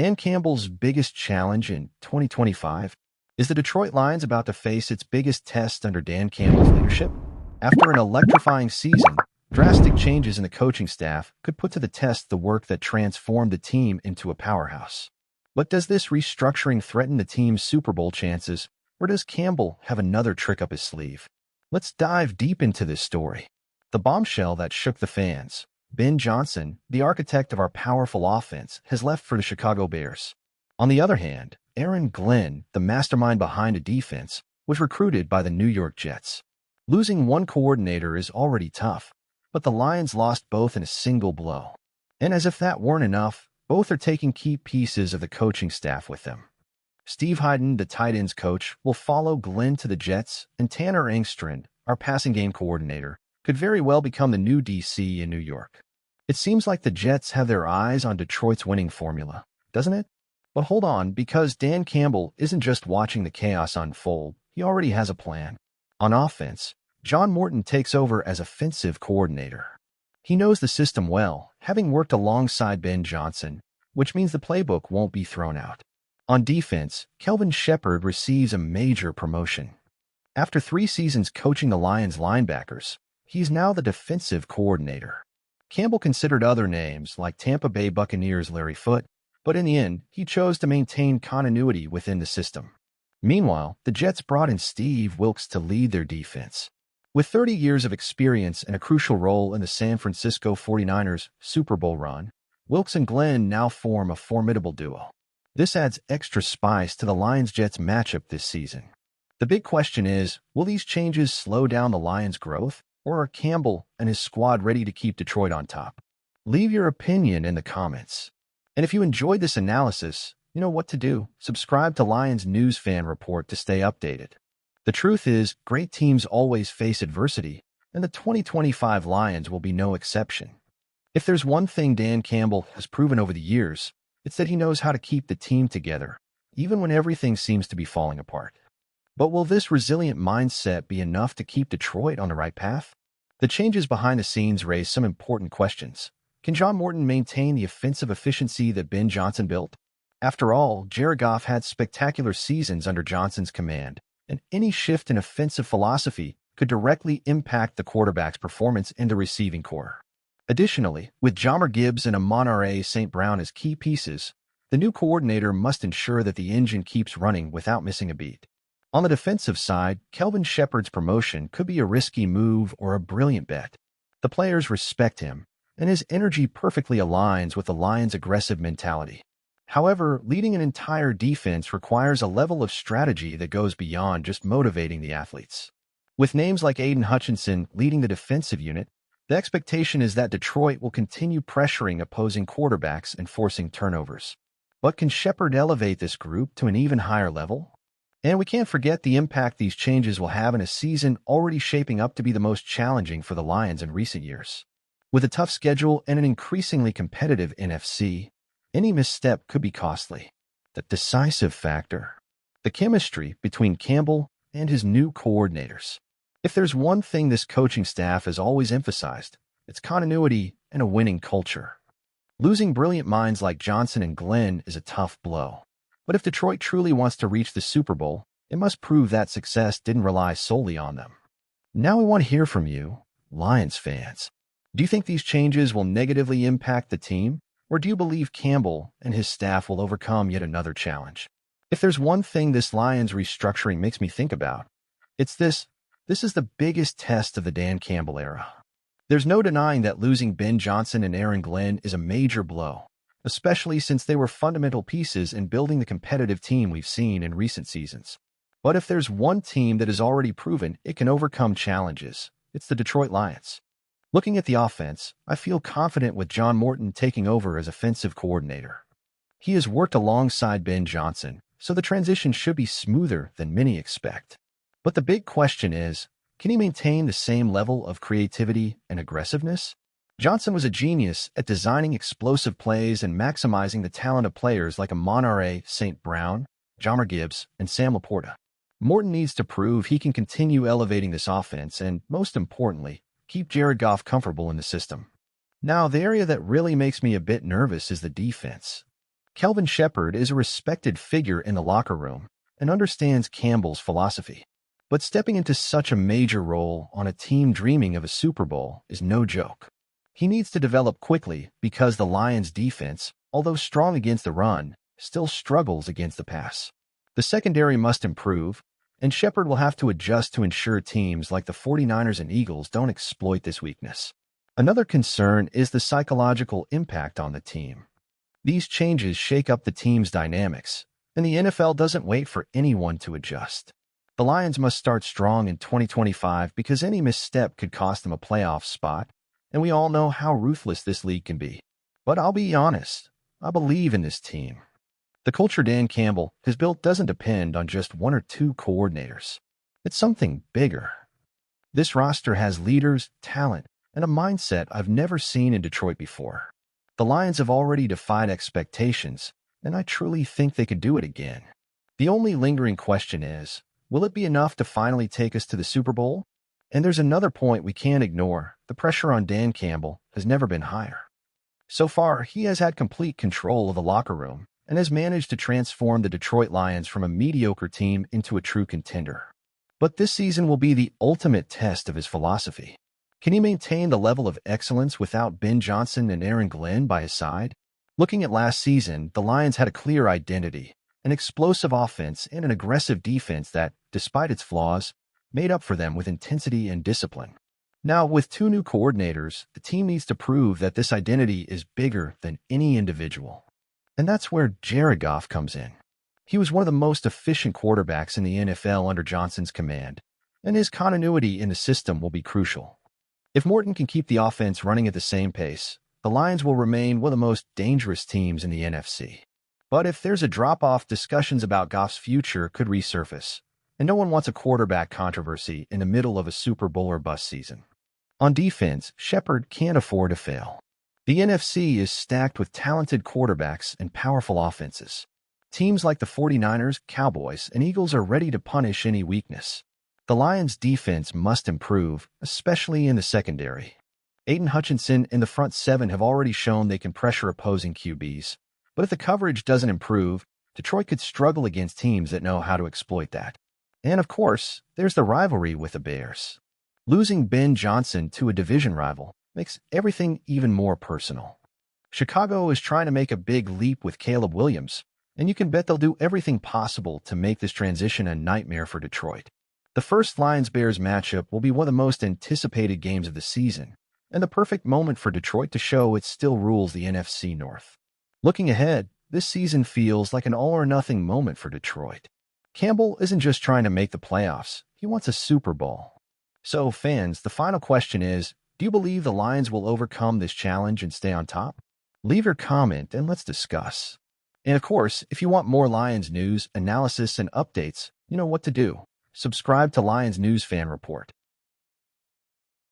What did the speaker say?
Dan Campbell's biggest challenge in 2025? Is the Detroit Lions about to face its biggest test under Dan Campbell's leadership? After an electrifying season, drastic changes in the coaching staff could put to the test the work that transformed the team into a powerhouse. But does this restructuring threaten the team's Super Bowl chances, or does Campbell have another trick up his sleeve? Let's dive deep into this story. The bombshell that shook the fans. Ben Johnson, the architect of our powerful offense, has left for the Chicago Bears. On the other hand, Aaron Glenn, the mastermind behind a defense, was recruited by the New York Jets. Losing one coordinator is already tough, but the Lions lost both in a single blow. And as if that weren't enough, both are taking key pieces of the coaching staff with them. Steve Hyden, the tight ends coach, will follow Glenn to the Jets, and Tanner Engstrand, our passing game coordinator, could very well become the new DC in New York. It seems like the Jets have their eyes on Detroit's winning formula, doesn't it? But hold on, because Dan Campbell isn't just watching the chaos unfold, he already has a plan. On offense, John Morton takes over as offensive coordinator. He knows the system well, having worked alongside Ben Johnson, which means the playbook won't be thrown out. On defense, Kelvin Shepard receives a major promotion. After 3 seasons coaching the Lions linebackers, he's now the defensive coordinator. Campbell considered other names like Tampa Bay Buccaneers' Larry Foote, but in the end, he chose to maintain continuity within the system. Meanwhile, the Jets brought in Steve Wilks to lead their defense. With 30 years of experience and a crucial role in the San Francisco 49ers' Super Bowl run, Wilks and Glenn now form a formidable duo. This adds extra spice to the Lions-Jets matchup this season. The big question is, will these changes slow down the Lions' growth, or are Campbell and his squad ready to keep Detroit on top? Leave your opinion in the comments. And if you enjoyed this analysis, you know what to do. Subscribe to Lions News Fan Report to stay updated. The truth is, great teams always face adversity, and the 2025 Lions will be no exception. If there's one thing Dan Campbell has proven over the years, it's that he knows how to keep the team together, even when everything seems to be falling apart. But will this resilient mindset be enough to keep Detroit on the right path? The changes behind the scenes raise some important questions. Can John Morton maintain the offensive efficiency that Ben Johnson built? After all, Jared Goff had spectacular seasons under Johnson's command, and any shift in offensive philosophy could directly impact the quarterback's performance in the receiving corps. Additionally, with Jahmyr Gibbs and Amon-Ra St. Brown as key pieces, the new coordinator must ensure that the engine keeps running without missing a beat. On the defensive side, Kelvin Shepard's promotion could be a risky move or a brilliant bet. The players respect him, and his energy perfectly aligns with the Lions' aggressive mentality. However, leading an entire defense requires a level of strategy that goes beyond just motivating the athletes. With names like Aiden Hutchinson leading the defensive unit, the expectation is that Detroit will continue pressuring opposing quarterbacks and forcing turnovers. But can Shepard elevate this group to an even higher level? And we can't forget the impact these changes will have in a season already shaping up to be the most challenging for the Lions in recent years. With a tough schedule and an increasingly competitive NFC, any misstep could be costly. The decisive factor: the chemistry between Campbell and his new coordinators. If there's one thing this coaching staff has always emphasized, it's continuity and a winning culture. Losing brilliant minds like Johnson and Glenn is a tough blow. But if Detroit truly wants to reach the Super Bowl, it must prove that success didn't rely solely on them. Now we want to hear from you, Lions fans. Do you think these changes will negatively impact the team, or do you believe Campbell and his staff will overcome yet another challenge? If there's one thing this Lions restructuring makes me think about, it's this. This is the biggest test of the Dan Campbell era. There's no denying that losing Ben Johnson and Aaron Glenn is a major blow, especially since they were fundamental pieces in building the competitive team we've seen in recent seasons. But if there's one team that has already proven it can overcome challenges, it's the Detroit Lions. Looking at the offense, I feel confident with John Morton taking over as offensive coordinator. He has worked alongside Ben Johnson, so the transition should be smoother than many expect. But the big question is, can he maintain the same level of creativity and aggressiveness? Johnson was a genius at designing explosive plays and maximizing the talent of players like Amon-Ra St. Brown, Jahmyr Gibbs, and Sam Laporta. Morton needs to prove he can continue elevating this offense and, most importantly, keep Jared Goff comfortable in the system. Now, the area that really makes me a bit nervous is the defense. Kelvin Shepherd is a respected figure in the locker room and understands Campbell's philosophy. But stepping into such a major role on a team dreaming of a Super Bowl is no joke. He needs to develop quickly because the Lions' defense, although strong against the run, still struggles against the pass. The secondary must improve, and Shepherd will have to adjust to ensure teams like the 49ers and Eagles don't exploit this weakness. Another concern is the psychological impact on the team. These changes shake up the team's dynamics, and the NFL doesn't wait for anyone to adjust. The Lions must start strong in 2025 because any misstep could cost them a playoff spot, and we all know how ruthless this league can be. But I'll be honest, I believe in this team. The culture Dan Campbell has built doesn't depend on just one or two coordinators. It's something bigger. This roster has leaders, talent, and a mindset I've never seen in Detroit before. The Lions have already defied expectations, and I truly think they could do it again. The only lingering question is, will it be enough to finally take us to the Super Bowl? And there's another point we can't ignore. The pressure on Dan Campbell has never been higher. So far, he has had complete control of the locker room and has managed to transform the Detroit Lions from a mediocre team into a true contender. But this season will be the ultimate test of his philosophy. Can he maintain the level of excellence without Ben Johnson and Aaron Glenn by his side? Looking at last season, the Lions had a clear identity, an explosive offense, and an aggressive defense that, despite its flaws, made up for them with intensity and discipline. Now, with two new coordinators, the team needs to prove that this identity is bigger than any individual. And that's where Jared Goff comes in. He was one of the most efficient quarterbacks in the NFL under Johnson's command, and his continuity in the system will be crucial. If Morton can keep the offense running at the same pace, the Lions will remain one of the most dangerous teams in the NFC. But if there's a drop-off, discussions about Goff's future could resurface, and no one wants a quarterback controversy in the middle of a Super Bowl or bust season. On defense, Shepherd can't afford to fail. The NFC is stacked with talented quarterbacks and powerful offenses. Teams like the 49ers, Cowboys, and Eagles are ready to punish any weakness. The Lions' defense must improve, especially in the secondary. Aiden Hutchinson and the front seven have already shown they can pressure opposing QBs. But if the coverage doesn't improve, Detroit could struggle against teams that know how to exploit that. And of course, there's the rivalry with the Bears. Losing Ben Johnson to a division rival makes everything even more personal. Chicago is trying to make a big leap with Caleb Williams, and you can bet they'll do everything possible to make this transition a nightmare for Detroit. The first Lions-Bears matchup will be one of the most anticipated games of the season, and the perfect moment for Detroit to show it still rules the NFC North. Looking ahead, this season feels like an all-or-nothing moment for Detroit. Campbell isn't just trying to make the playoffs, he wants a Super Bowl. So, fans, the final question is, do you believe the Lions will overcome this challenge and stay on top? Leave your comment and let's discuss. And of course, if you want more Lions news, analysis, and updates, you know what to do. Subscribe to Lions News Fan Report.